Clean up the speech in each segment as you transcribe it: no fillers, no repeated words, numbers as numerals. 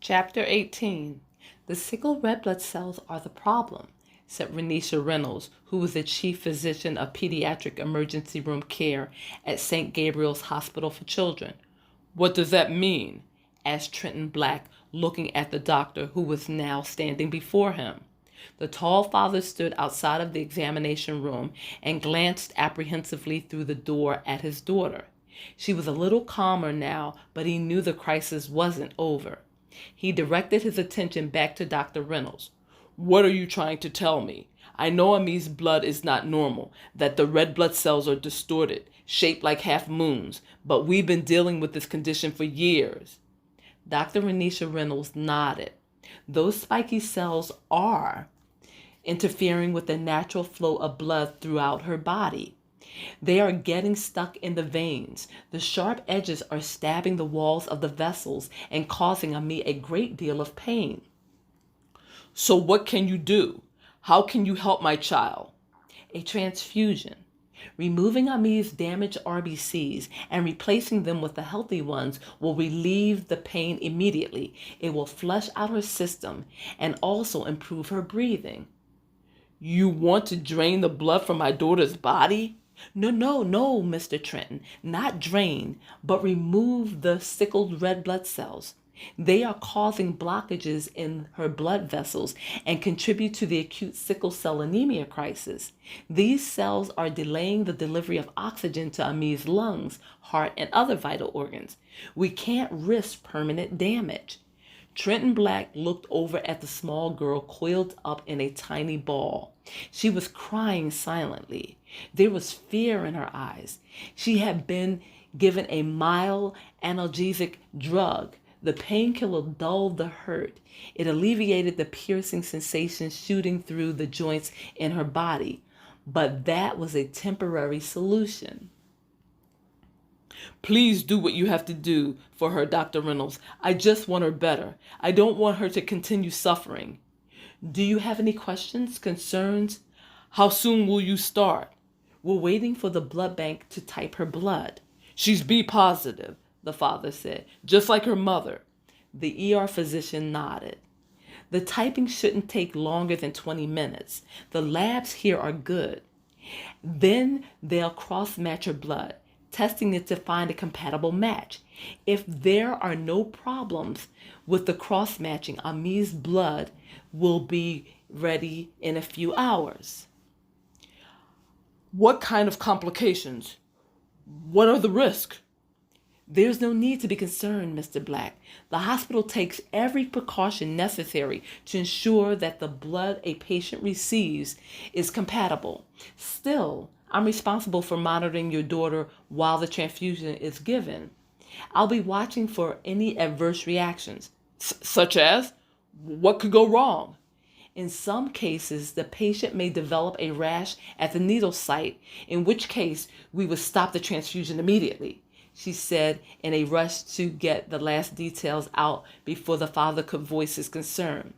Chapter 18. The sickle red blood cells are the problem, said Renisha Reynolds, who was the chief physician of pediatric emergency room care at St. Gabriel's Hospital for Children. What does that mean? Asked Trenton Black, looking at the doctor who was now standing before him. The tall father stood outside of the examination room and glanced apprehensively through the door at his daughter. She was a little calmer now, but he knew the crisis wasn't over. He directed his attention back to Dr. Reynolds. What are you trying to tell me? I know Ami's blood is not normal, that the red blood cells are distorted, shaped like half moons, but we've been dealing with this condition for years. Dr. Renisha Reynolds nodded. Those spiky cells are interfering with the natural flow of blood throughout her body. They are getting stuck in the veins. The sharp edges are stabbing the walls of the vessels and causing Ami a great deal of pain. So what can you do? How can you help my child? A transfusion. Removing Ami's damaged RBCs and replacing them with the healthy ones will relieve the pain immediately. It will flush out her system and also improve her breathing. You want to drain the blood from my daughter's body? No, Mr. Trenton. Not drain, but remove the sickled red blood cells. They are causing blockages in her blood vessels and contribute to the acute sickle cell anemia crisis. These cells are delaying the delivery of oxygen to Ami's lungs, heart, and other vital organs. We can't risk permanent damage. Trenton Black looked over at the small girl coiled up in a tiny ball. She was crying silently. There was fear in her eyes. She had been given a mild analgesic drug. The painkiller dulled the hurt. It alleviated the piercing sensation shooting through the joints in her body. But that was a temporary solution. Please do what you have to do for her, Dr. Reynolds. I just want her better. I don't want her to continue suffering. Do you have any questions, concerns? How soon will you start? We're waiting for the blood bank to type her blood. She's B positive, the father said, just like her mother. The ER physician nodded. The typing shouldn't take longer than 20 minutes. The labs here are good. Then they'll cross-match her blood, testing it to find a compatible match. If there are no problems with the cross-matching, Ami's blood will be ready in a few hours. What kind of complications? What are the risks? There's no need to be concerned, Mr. Black. The hospital takes every precaution necessary to ensure that the blood a patient receives is compatible. Still, I'm responsible for monitoring your daughter while the transfusion is given. I'll be watching for any adverse reactions. Such as? What could go wrong? In some cases, the patient may develop a rash at the needle site, in which case we would stop the transfusion immediately, she said in a rush to get the last details out before the father could voice his concern.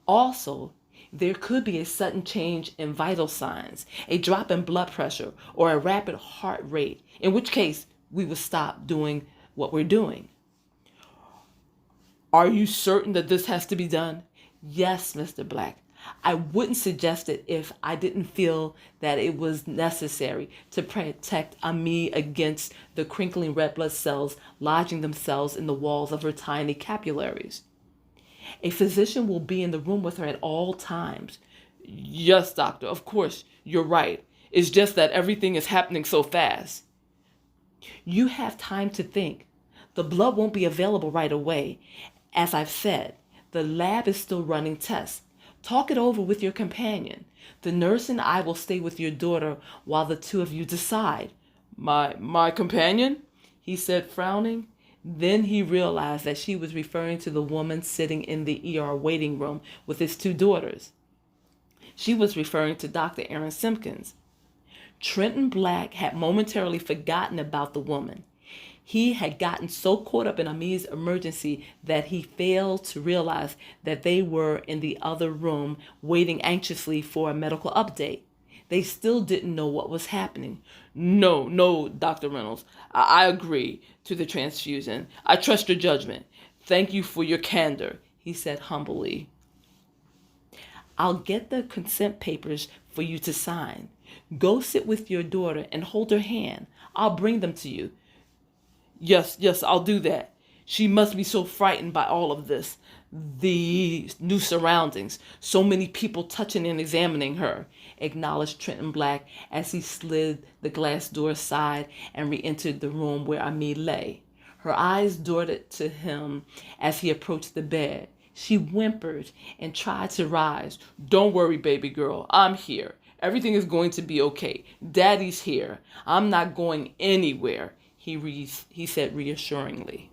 Also, there could be a sudden change in vital signs, a drop in blood pressure, or a rapid heart rate, in which case we would stop doing what we're doing. Are you certain that this has to be done? Yes, Mr. Black. I wouldn't suggest it if I didn't feel that it was necessary to protect Ami against the crinkling red blood cells lodging themselves in the walls of her tiny capillaries. A physician will be in the room with her at all times. Yes, doctor, of course, you're right. It's just that everything is happening so fast. You have time to think. The blood won't be available right away. As I've said, the lab is still running tests. Talk it over with your companion. The nurse and I will stay with your daughter while the two of you decide. My companion? He said, frowning. Then he realized that she was referring to the woman sitting in the ER waiting room with his two daughters. She was referring to Dr. Aaron Simpkins. Trenton Black had momentarily forgotten about the woman. He had gotten so caught up in Ami's emergency that he failed to realize that they were in the other room waiting anxiously for a medical update. They still didn't know what was happening. No, Dr. Reynolds. I agree to the transfusion. I trust your judgment. Thank you for your candor, he said humbly. I'll get the consent papers for you to sign. Go sit with your daughter and hold her hand. I'll bring them to you. Yes, I'll do that. She must be so frightened by all of this. The new surroundings. So many people touching and examining her, acknowledged Trenton Black as he slid the glass door aside and re-entered the room where Ami lay. Her eyes darted to him as he approached the bed. She whimpered and tried to rise. Don't worry, baby girl. I'm here. Everything is going to be okay. Daddy's here. I'm not going anywhere, he said reassuringly.